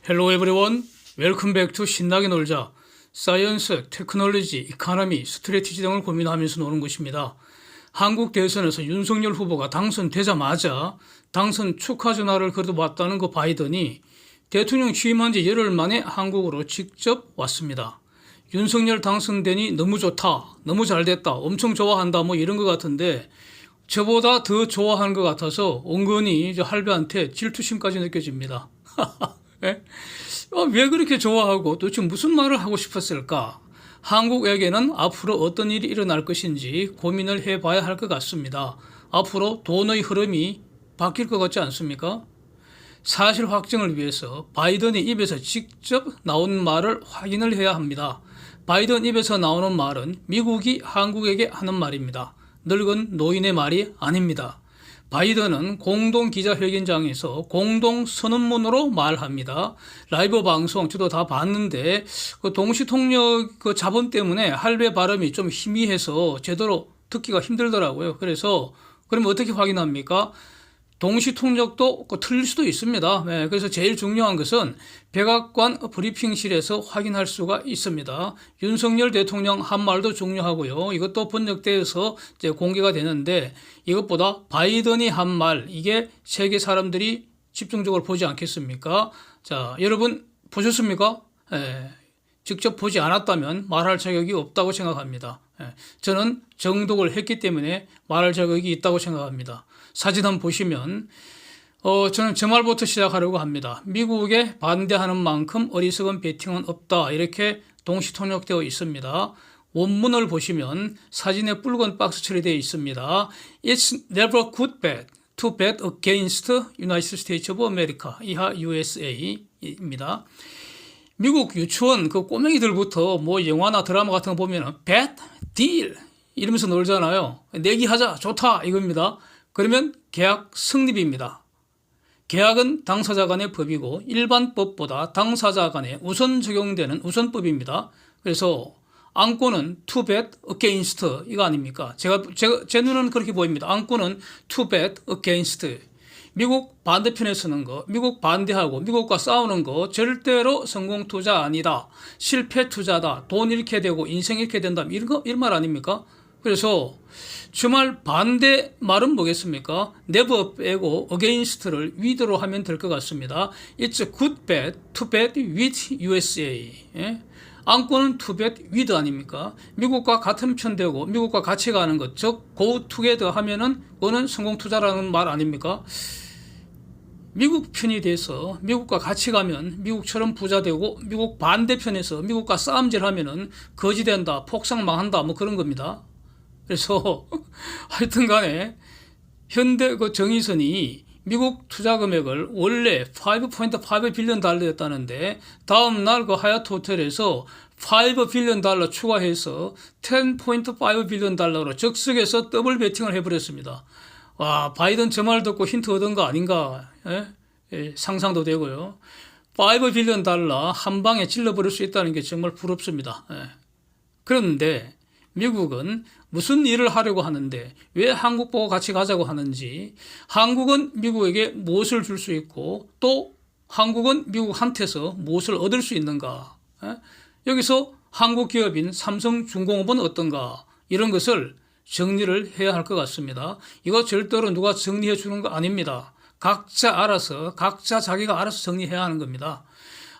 Hello everyone. Welcome back to 신나게 놀자. 사이언스, 테크놀로지, 이코노미, 스트래티지 등을 고민하면서 노는 것입니다. 한국 대선에서 윤석열 후보가 당선되자마자 당선 축하 전화를 거둬봤다는 그 바이든이 대통령 취임한 지 열흘 만에 한국으로 직접 왔습니다. 윤석열 당선되니 너무 좋다, 너무 잘됐다, 엄청 좋아한다 뭐 이런 것 같은데 저보다 더 좋아하는 것 같아서 은근히 할배한테 질투심까지 느껴집니다. 예? 왜 그렇게 좋아하고 도대체 무슨 말을 하고 싶었을까? 한국에게는 앞으로 어떤 일이 일어날 것인지 고민을 해봐야 할 것 같습니다. 앞으로 돈의 흐름이 바뀔 것 같지 않습니까? 사실 확정을 위해서 바이든의 입에서 직접 나온 말을 확인을 해야 합니다. 바이든 입에서 나오는 말은 미국이 한국에게 하는 말입니다. 늙은 노인의 말이 아닙니다. 바이든은 공동 기자회견장에서 공동 선언문으로 말합니다. 라이브 방송 저도 다 봤는데 그 동시통역 그 자본 때문에 할배 발음이 좀 희미해서 제대로 듣기가 힘들더라고요. 그래서 그러면 어떻게 확인합니까? 동시통역도 틀릴 수도 있습니다. 네, 그래서 제일 중요한 것은 백악관 브리핑실에서 확인할 수가 있습니다. 윤석열 대통령 한 말도 중요하고요. 이것도 번역돼서 이제 공개가 되는데 이것보다 바이든이 한 말, 이게 세계 사람들이 집중적으로 보지 않겠습니까? 자, 여러분 보셨습니까? 네, 직접 보지 않았다면 말할 자격이 없다고 생각합니다. 저는 정독을 했기 때문에 말할 자격이 있다고 생각합니다. 사진 한번 보시면 저는 저 말부터 시작하려고 합니다. 미국에 반대하는 만큼 어리석은 배팅은 없다, 이렇게 동시통역되어 있습니다. 원문을 보시면 사진에 붉은 박스 처리되어 있습니다. It's never good bet to bet against United States of America, 이하 USA입니다. 미국 유치원 그 꼬맹이들부터 뭐 영화나 드라마 같은 거 보면 bet, deal 이러면서 놀잖아요. 내기하자, 좋다 이겁니다. 그러면 계약 성립입니다. 계약은 당사자 간의 법이고 일반 법보다 당사자 간에 우선 적용되는 우선법입니다. 그래서 안건은 to bet against 이거 아닙니까? 제 눈은 그렇게 보입니다. 안건은 to bet against. 미국 반대편에 서는 거, 미국 반대하고 미국과 싸우는 거 절대로 성공 투자 아니다. 실패 투자다. 돈 잃게 되고 인생 잃게 된다. 이런 말 아닙니까? 그래서 주말 반대 말은 뭐겠습니까? never 빼고 against를 with로 하면 될 것 같습니다. It's a good bet to bet with USA. 예? 안건은 to bet with 아닙니까? 미국과 같은 편 되고 미국과 같이 가는 것, 즉 go together 하면은 그거는 성공 투자라는 말 아닙니까? 미국 편이 돼서 미국과 같이 가면 미국처럼 부자 되고 미국 반대편에서 미국과 싸움질 하면은 거지 된다, 폭삭 망한다, 뭐 그런 겁니다. 그래서 하여튼 간에 현대 그 정의선이 미국 투자 금액을 원래 5.5 빌리언 달러였다는데 다음 날 그 하얏트 호텔에서 5 빌리언 달러 추가해서 10.5 빌리언 달러로 적석에서 더블 베팅을 해버렸습니다. 와, 바이든 저 말 듣고 힌트 얻은 거 아닌가? 예? 예, 상상도 되고요. 5 빌리언 달러 한 방에 찔러버릴 수 있다는 게 정말 부럽습니다. 예. 그런데 미국은 무슨 일을 하려고 하는데 왜 한국 보고 같이 가자고 하는지, 한국은 미국에게 무엇을 줄 수 있고 또 한국은 미국한테서 무엇을 얻을 수 있는가, 여기서 한국 기업인 삼성중공업은 어떤가, 이런 것을 정리를 해야 할 것 같습니다. 이거 절대로 누가 정리해 주는 거 아닙니다. 각자 알아서, 각자 자기가 알아서 정리해야 하는 겁니다.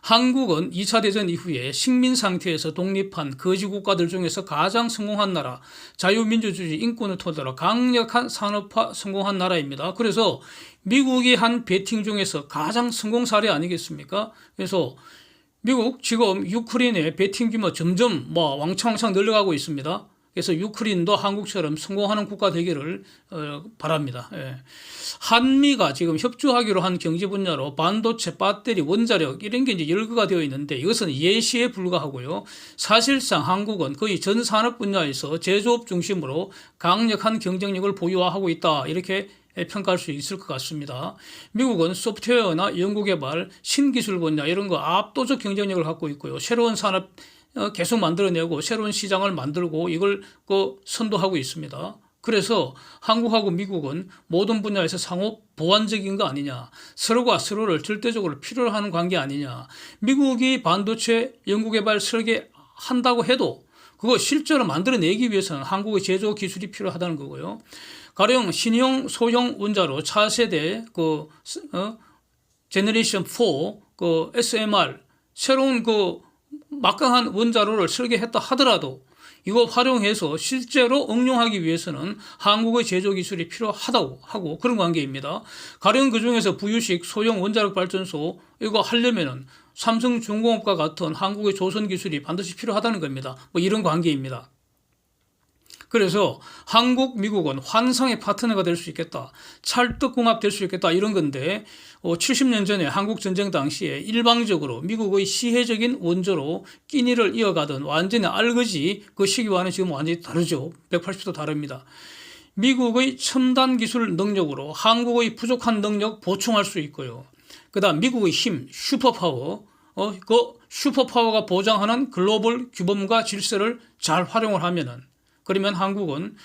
한국은 2차 대전 이후에 식민 상태에서 독립한 거지 국가들 중에서 가장 성공한 나라, 자유민주주의 인권을 토대로 강력한 산업화 성공한 나라입니다. 그래서 미국이 한 베팅 중에서 가장 성공 사례 아니겠습니까? 그래서 미국 지금 유크레인의 베팅 규모 점점 왕창 늘려가고 있습니다. 그래서 유크레인도 한국처럼 성공하는 국가 되기를 바랍니다. 예. 한미가 지금 협조하기로 한 경제 분야로 반도체, 배터리, 원자력 이런 게 이제 열거가 되어 있는데 이것은 예시에 불과하고요. 사실상 한국은 거의 전 산업 분야에서 제조업 중심으로 강력한 경쟁력을 보유하고 있다, 이렇게 평가할 수 있을 것 같습니다. 미국은 소프트웨어나 연구개발, 신기술 분야 이런 거 압도적 경쟁력을 갖고 있고요. 새로운 산업 계속 만들어내고 새로운 시장을 만들고 이걸 선도하고 있습니다. 그래서 한국하고 미국은 모든 분야에서 상호 보완적인 거 아니냐. 서로가 서로를 절대적으로 필요로 하는 관계 아니냐. 미국이 반도체 연구개발 설계한다고 해도 그거 실제로 만들어내기 위해서는 한국의 제조 기술이 필요하다는 거고요. 가령 신형 소형 원자로 차세대 제너레이션 4 SMR 새로운 막강한 원자로를 설계했다 하더라도 이거 활용해서 실제로 응용하기 위해서는 한국의 제조 기술이 필요하다고 하고 그런 관계입니다. 가령 그중에서 부유식 소형 원자력 발전소 이거 하려면은 삼성중공업과 같은 한국의 조선 기술이 반드시 필요하다는 겁니다. 뭐 이런 관계입니다. 그래서 한국, 미국은 환상의 파트너가 될 수 있겠다. 찰떡궁합 될 수 있겠다. 이런 건데 70년 전에 한국 전쟁 당시에 일방적으로 미국의 시혜적인 원조로 끼니를 이어가던 완전히 알거지 그 시기와는 지금 완전히 다르죠. 180도 다릅니다. 미국의 첨단 기술 능력으로 한국의 부족한 능력 보충할 수 있고요. 그다음 미국의 힘, 슈퍼파워, 그 슈퍼파워가 보장하는 글로벌 규범과 질서를 잘 활용을 하면은 그러면 한국은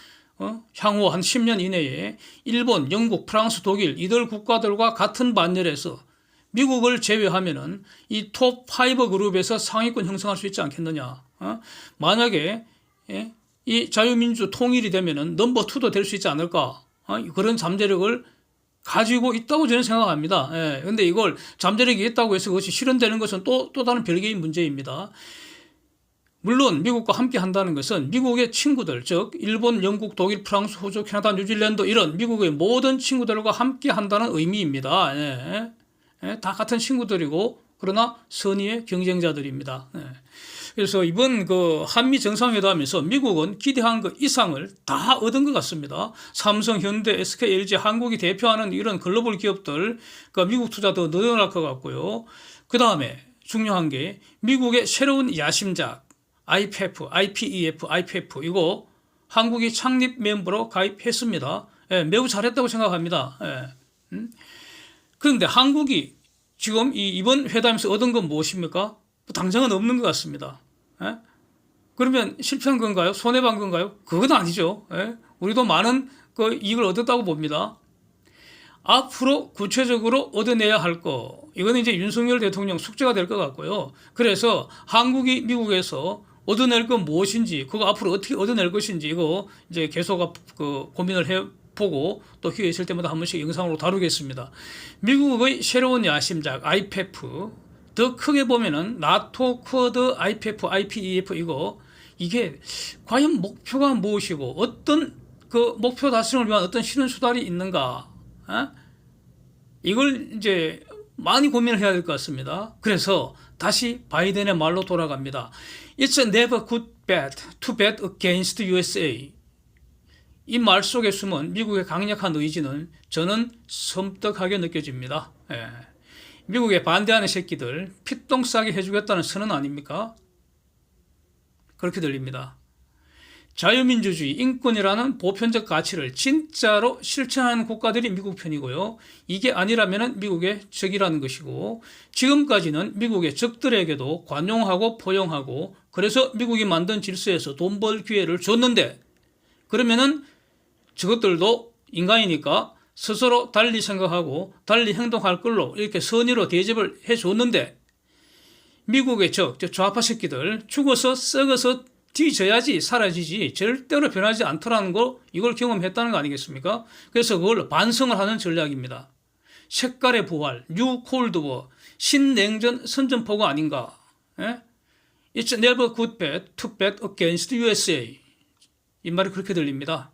향후 한 10년 이내에 일본, 영국, 프랑스, 독일 이들 국가들과 같은 반열에서 미국을 제외하면은 이 톱 5 그룹에서 상위권 형성할 수 있지 않겠느냐. 만약에 이 자유민주 통일이 되면은 넘버 2도 될 수 있지 않을까. 그런 잠재력을 가지고 있다고 저는 생각합니다. 근데 이걸 잠재력이 있다고 해서 그것이 실현되는 것은 또 다른 별개의 문제입니다. 물론 미국과 함께 한다는 것은 미국의 친구들, 즉 일본, 영국, 독일, 프랑스, 호주, 캐나다, 뉴질랜드 이런 미국의 모든 친구들과 함께 한다는 의미입니다. 다 같은 친구들이고 그러나 선의의 경쟁자들입니다. 그래서 이번 한미 정상회담에서 미국은 기대한 것 이상을 다 얻은 것 같습니다. 삼성, 현대, SK, LG, 한국이 대표하는 이런 글로벌 기업들, 미국 투자도 늘어날 것 같고요. 그 다음에 중요한 게 미국의 새로운 야심작, IPEF, IPEF 이거 한국이 창립 멤버로 가입했습니다. 매우 잘했다고 생각합니다. 그런데 한국이 지금 이번 회담에서 얻은 건 무엇입니까? 당장은 없는 것 같습니다. 그러면 실패한 건가요? 손해본 건가요? 그건 아니죠. 우리도 많은 이익을 얻었다고 봅니다. 앞으로 구체적으로 얻어내야 할 거, 이거는 이제 윤석열 대통령 숙제가 될 것 같고요. 그래서 한국이 미국에서 얻어낼 건 무엇인지, 그거 앞으로 어떻게 얻어낼 것인지, 이거 이제 계속 고민을 해보고 또 기회 있을 때마다 한 번씩 영상으로 다루겠습니다. 미국의 새로운 야심작, IPEF, 더 크게 보면은 나토, 쿼드, IPEF, IPEF 이게 과연 목표가 무엇이고 어떤 목표 달성을 위한 어떤 실현 수단이 있는가? 이걸 이제 많이 고민을 해야 될 것 같습니다. 그래서 다시 바이든의 말로 돌아갑니다. It's never good bet to bet against USA. 이 말 속에 숨은 미국의 강력한 의지는 저는 섬뜩하게 느껴집니다. 미국에 반대하는 새끼들 피똥 싸게 해주겠다는 선언 아닙니까? 그렇게 들립니다. 자유민주주의, 인권이라는 보편적 가치를 진짜로 실천하는 국가들이 미국 편이고요. 이게 아니라면 미국의 적이라는 것이고 지금까지는 미국의 적들에게도 관용하고 포용하고 그래서 미국이 만든 질서에서 돈 벌 기회를 줬는데 그러면은 저것들도 인간이니까 스스로 달리 생각하고 달리 행동할 걸로 이렇게 선의로 대접을 해줬는데 미국의 좌파 새끼들 죽어서 썩어서 뒤져야지 사라지지 절대로 변하지 않더라는 거 이걸 경험했다는 거 아니겠습니까? 그래서 그걸 반성을 하는 전략입니다. 색깔의 부활, 뉴 콜드워, 신냉전 선전포고 아닌가? It's never good bet to bet against USA. 이 말이 그렇게 들립니다.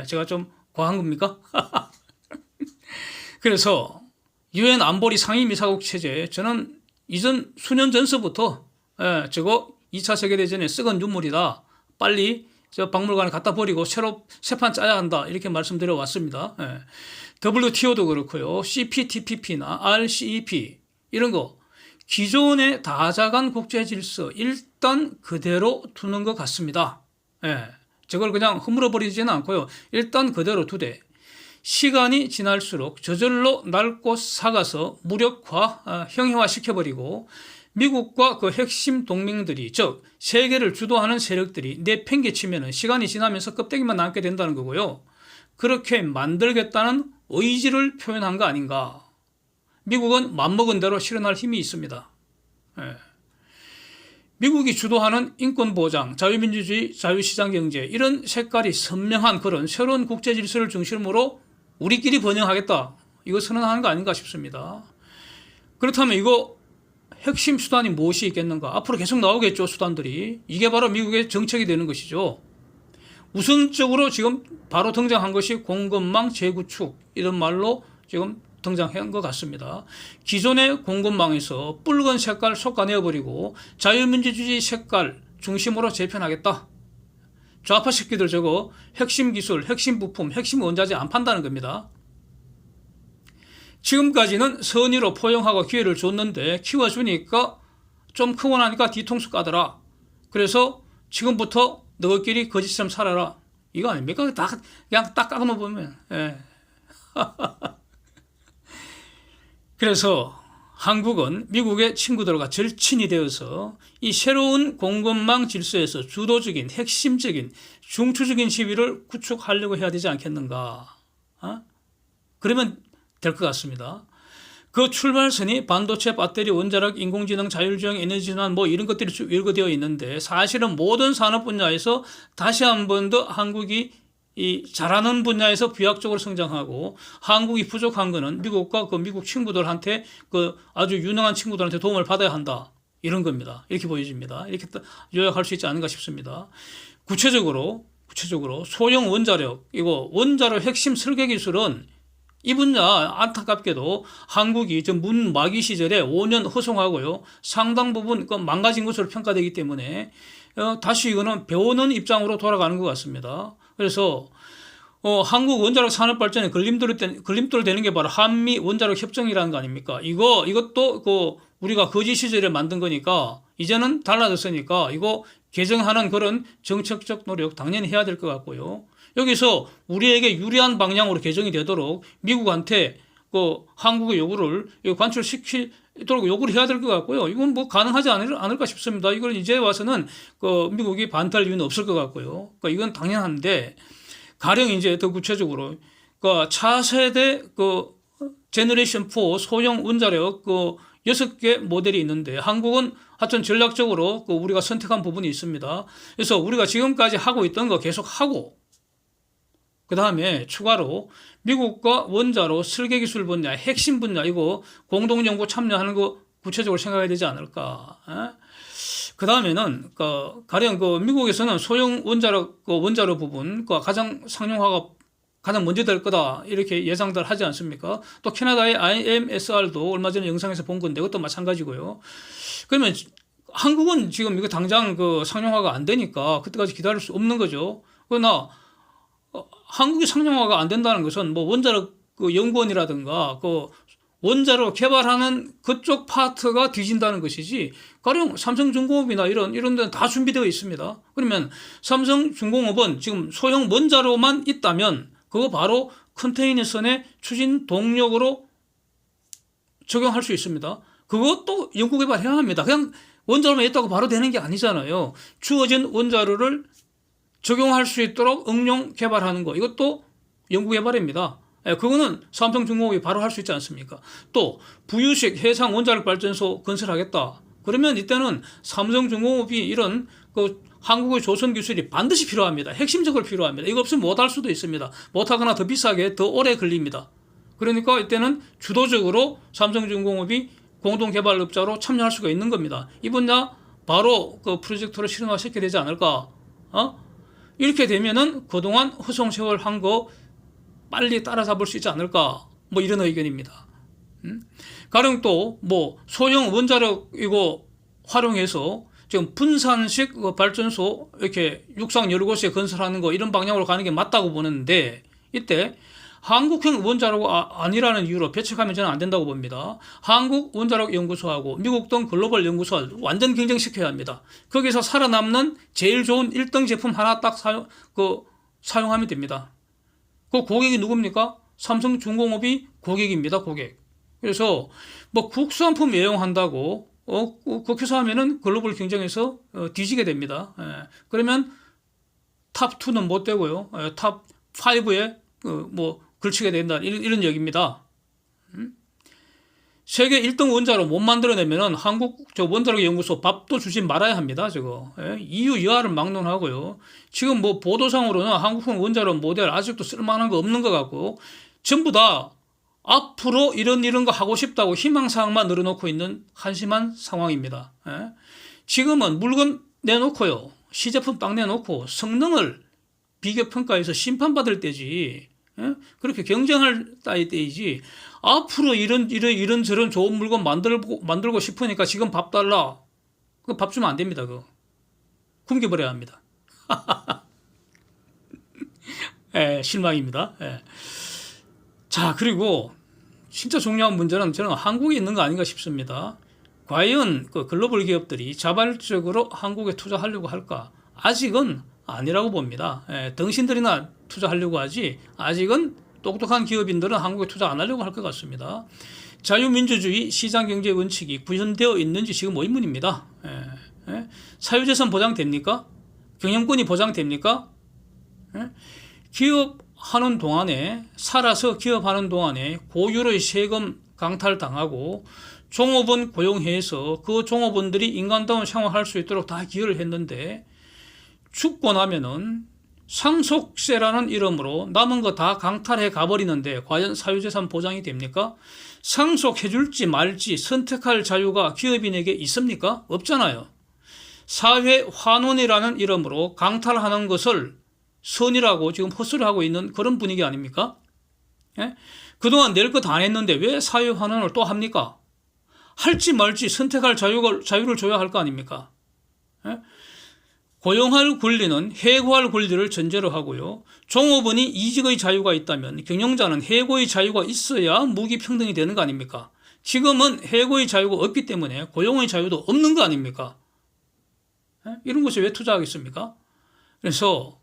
제가 좀 과한 겁니까? 그래서 유엔 안보리 상임이사국 체제 저는 이전 수년 전서부터 저거 2차 세계대전에 썩은 눈물이다. 빨리 저 박물관에 갖다 버리고 새로 새판 짜야 한다. 이렇게 말씀드려 왔습니다. WTO도 그렇고요. CPTPP나 RCEP 이런 거 기존의 다자간 국제 질서 일단 그대로 두는 것 같습니다. 저걸 그냥 허물어 버리지는 않고요. 일단 그대로 두되 시간이 지날수록 저절로 낡고 삭아서 무력화, 형해화 시켜버리고 미국과 그 핵심 동맹들이, 즉 세계를 주도하는 세력들이 내팽개치면은 시간이 지나면서 껍데기만 남게 된다는 거고요. 그렇게 만들겠다는 의지를 표현한 거 아닌가. 미국은 맘먹은 대로 실현할 힘이 있습니다. 예. 미국이 주도하는 인권보장, 자유민주주의, 자유시장경제 이런 색깔이 선명한 그런 새로운 국제질서를 중심으로 우리끼리 번영하겠다. 이거 선언하는 거 아닌가 싶습니다. 그렇다면 이거 핵심 수단이 무엇이 있겠는가? 앞으로 계속 나오겠죠, 수단들이. 이게 바로 미국의 정책이 되는 것이죠. 우선적으로 지금 바로 등장한 것이 공급망 재구축 이런 말로 지금 등장한 것 같습니다. 기존의 공급망에서 붉은 색깔 솎아내어버리고 자유민주주의 색깔 중심으로 재편하겠다. 좌파 새끼들 저거 핵심 기술, 핵심 부품, 핵심 원자재 안 판다는 겁니다. 지금까지는 선의로 포용하고 기회를 줬는데 키워주니까 좀 크고 나니까 뒤통수 까더라. 그래서 지금부터 너희끼리 거짓처럼 살아라. 이거 아닙니까? 그냥 딱 까만 보면. 예. 그래서 한국은 미국의 친구들과 절친이 되어서 이 새로운 공급망 질서에서 주도적인 핵심적인 중추적인 지위를 구축하려고 해야 되지 않겠는가. 그러면 될 것 같습니다. 그 출발선이 반도체, 배터리, 원자력, 인공지능, 자율주행, 에너지전환 뭐 이런 것들이 쭉 열거되어 있는데 사실은 모든 산업 분야에서 다시 한 번 더 한국이 이 잘하는 분야에서 비약적으로 성장하고 한국이 부족한 거는 미국과 그 미국 친구들한테 그 아주 유능한 친구들한테 도움을 받아야 한다. 이런 겁니다. 이렇게 보여집니다. 이렇게 요약할 수 있지 않은가 싶습니다. 구체적으로 소형 원자력, 이거 원자력 핵심 설계 기술은 이 분야 안타깝게도 한국이 문마기 시절에 5년 허송하고요. 상당 부분 망가진 것으로 평가되기 때문에 다시 이거는 배우는 입장으로 돌아가는 것 같습니다. 그래서 한국 원자력 산업 발전에 걸림돌 되는 게 바로 한미 원자력 협정이라는 거 아닙니까? 이것도 우리가 거지 시절에 만든 거니까 이제는 달라졌으니까 이거 개정하는 그런 정책적 노력 당연히 해야 될 것 같고요. 여기서 우리에게 유리한 방향으로 개정이 되도록 미국한테 한국의 요구를 관철시키도록 요구를 해야 될 것 같고요. 이건 뭐 가능하지 않을까 싶습니다. 이걸 이제 와서는 미국이 반대할 이유는 없을 것 같고요. 이건 당연한데 가령 이제 더 구체적으로 차세대 제너레이션 4 소형 원자력 6개 모델이 있는데 한국은 하여튼 전략적으로 우리가 선택한 부분이 있습니다. 그래서 우리가 지금까지 하고 있던 거 계속 하고 그 다음에 추가로 미국과 원자로 설계 기술 분야, 핵심 분야 이거 공동 연구 참여하는 거 구체적으로 생각해야 되지 않을까. 그 다음에는 가령 미국에서는 소형 원자로 부분 가장 상용화가 가장 먼저 될 거다 이렇게 예상들 하지 않습니까? 또 캐나다의 IMSR도 얼마 전에 영상에서 본 건데 그것도 마찬가지고요. 그러면 한국은 지금 이거 당장 상용화가 안 되니까 그때까지 기다릴 수 없는 거죠. 그러나 한국이 상용화가 안 된다는 것은 뭐 원자력 연구원이라든가 원자로 개발하는 그쪽 파트가 뒤진다는 것이지 가령 삼성중공업이나 이런 데는 다 준비되어 있습니다. 그러면 삼성중공업은 지금 소형 원자로만 있다면 그거 바로 컨테이너선의 추진 동력으로 적용할 수 있습니다. 그것도 연구개발해야 합니다. 그냥 원자로만 있다고 바로 되는 게 아니잖아요. 주어진 원자로를 적용할 수 있도록 응용 개발하는 거 이것도 연구개발입니다. 그거는 삼성중공업이 바로 할 수 있지 않습니까? 또 부유식 해상 원자력 발전소 건설하겠다. 그러면 이때는 삼성중공업이 이런 한국의 조선 기술이 반드시 필요합니다. 핵심적으로 필요합니다. 이거 없으면 못할 수도 있습니다. 못하거나 더 비싸게 더 오래 걸립니다. 그러니까 이때는 주도적으로 삼성중공업이 공동개발업자로 참여할 수가 있는 겁니다. 이 분야 바로 프로젝트를 실현화시켜야 되지 않을까? 이렇게 되면은 그동안 허송세월한 거 빨리 따라잡을 수 있지 않을까? 뭐 이런 의견입니다. 가령 또 소형 원자력 이거 활용해서 지금 분산식 발전소 이렇게 육상 여러 곳에 건설하는 거 이런 방향으로 가는 게 맞다고 보는데 이때 한국형 원자로가 아니라는 이유로 배척하면 저는 안 된다고 봅니다. 한국 원자력 연구소하고 미국 등 글로벌 연구소 완전 경쟁시켜야 합니다. 거기서 살아남는 제일 좋은 1등 제품 하나 딱 사용하면 됩니다. 그 고객이 누굽니까? 삼성중공업이 고객입니다. 고객. 그래서 국산품 애용한다고 그렇게 해서 하면은 글로벌 경쟁에서 뒤지게 됩니다. 그러면 탑 2는 못 되고요. 탑 5에 뭐 걸치게 된다. 이런 얘기입니다. 세계 1등 원자로 못 만들어내면은 한국 원자력 연구소 밥도 주지 말아야 합니다. 저거. EU 여하를 막론하고요. 지금 뭐 보도상으로는 한국형 원자로 모델 아직도 쓸만한 거 없는 것 같고 전부 다 앞으로 이런 거 하고 싶다고 희망사항만 늘어놓고 있는 한심한 상황입니다. 지금은 물건 내놓고요. 시제품 딱 내놓고 성능을 비교평가해서 심판받을 때지. 그렇게 경쟁할 때이지. 앞으로 이런 저런 좋은 물건 만들고 싶으니까 지금 밥 달라. 그 밥 주면 안 됩니다. 그거. 굶겨버려야 합니다. 실망입니다. 자, 그리고 진짜 중요한 문제는 저는 한국에 있는 거 아닌가 싶습니다. 과연 그 글로벌 기업들이 자발적으로 한국에 투자하려고 할까? 아직은 아니라고 봅니다. 당신들이나 투자하려고 하지 아직은 똑똑한 기업인들은 한국에 투자 안 하려고 할 것 같습니다. 자유민주주의 시장경제 원칙이 구현되어 있는지 지금 의문입니다. 사유재산 보장됩니까? 경영권이 보장됩니까? 기업하는 동안에 살아서 기업하는 동안에 고율의 세금 강탈당하고 종업원 고용해서 그 종업원들이 인간다운 생활할 수 있도록 다 기여를 했는데 죽고 나면은 상속세라는 이름으로 남은 거 다 강탈해 가버리는데 과연 사유재산 보장이 됩니까? 상속해줄지 말지 선택할 자유가 기업인에게 있습니까? 없잖아요. 사회환원이라는 이름으로 강탈하는 것을 선이라고 지금 헛소리하고 있는 그런 분위기 아닙니까? 그동안 낼 거 다 냈는데 왜 사회환원을 또 합니까? 할지 말지 선택할 자유를 줘야 할 거 아닙니까? 고용할 권리는 해고할 권리를 전제로 하고요. 종업원이 이직의 자유가 있다면 경영자는 해고의 자유가 있어야 무기평등이 되는 거 아닙니까? 지금은 해고의 자유가 없기 때문에 고용의 자유도 없는 거 아닙니까? 이런 곳에 왜 투자하겠습니까? 그래서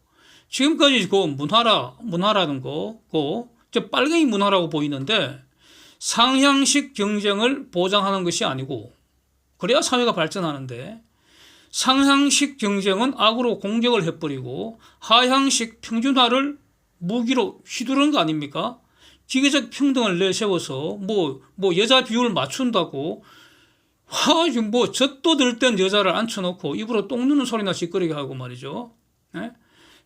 지금까지 그 문화라는 거, 저 빨갱이 문화라고 보이는데 상향식 경쟁을 보장하는 것이 아니고 그래야 사회가 발전하는데 상향식 경쟁은 악으로 공격을 해버리고 하향식 평준화를 무기로 휘두르는 거 아닙니까? 기계적 평등을 내세워서 뭐 여자 비율을 맞춘다고 뭐 젖도 들 땐 여자를 앉혀놓고 입으로 똥 누는 소리나 짓거리게 하고 말이죠.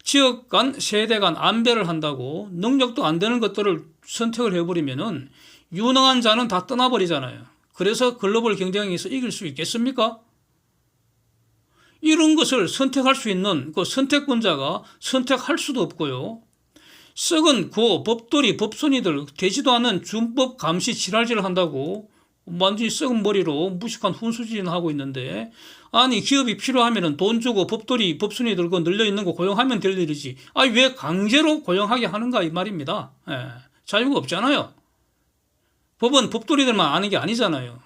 지역 간 세대 간 안배를 한다고 능력도 안 되는 것들을 선택을 해버리면은 유능한 자는 다 떠나버리잖아요. 그래서 글로벌 경쟁에서 이길 수 있겠습니까? 이런 것을 선택할 수 있는 그 선택권자가 선택할 수도 없고요. 썩은 그 법돌이 법손이들 되지도 않은 준법 감시 지랄질을 한다고 완전히 썩은 머리로 무식한 훈수질을 하고 있는데 아니 기업이 필요하면 돈 주고 법돌이 법손이들 그 늘려있는 거 고용하면 될 일이지 아니 왜 강제로 고용하게 하는가 이 말입니다. 자유가 없잖아요. 법은 법돌이들만 아는 게 아니잖아요.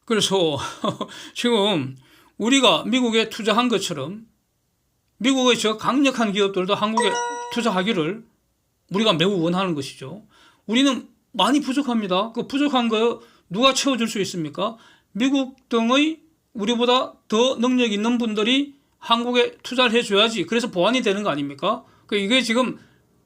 그래서 지금 우리가 미국에 투자한 것처럼 미국의 저 강력한 기업들도 한국에 투자하기를 우리가 매우 원하는 것이죠. 우리는 많이 부족합니다. 그 부족한 거 누가 채워줄 수 있습니까? 미국 등의 우리보다 더 능력 있는 분들이 한국에 투자를 해줘야지. 그래서 보완이 되는 거 아닙니까? 이게 지금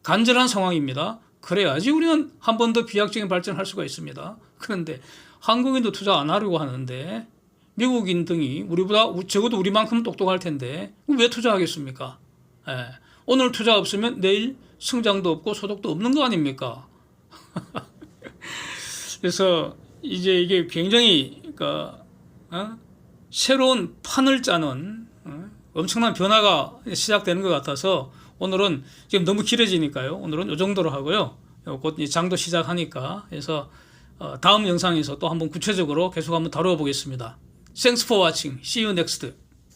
간절한 상황입니다. 그래야지 우리는 한 번 더 비약적인 발전을 할 수가 있습니다. 그런데 한국인도 투자 안 하려고 하는데 미국인 등이 우리보다 적어도 우리만큼 똑똑할 텐데 왜 투자하겠습니까? 오늘 투자 없으면 내일 성장도 없고 소득도 없는 거 아닙니까? 그래서 이제 이게 굉장히 새로운 판을 짜는 엄청난 변화가 시작되는 것 같아서 오늘은 지금 너무 길어지니까요. 오늘은 이 정도로 하고요. 곧 장도 시작하니까 그래서 다음 영상에서 또 한번 구체적으로 계속 한번 다뤄보겠습니다. Thanks for watching. See you next.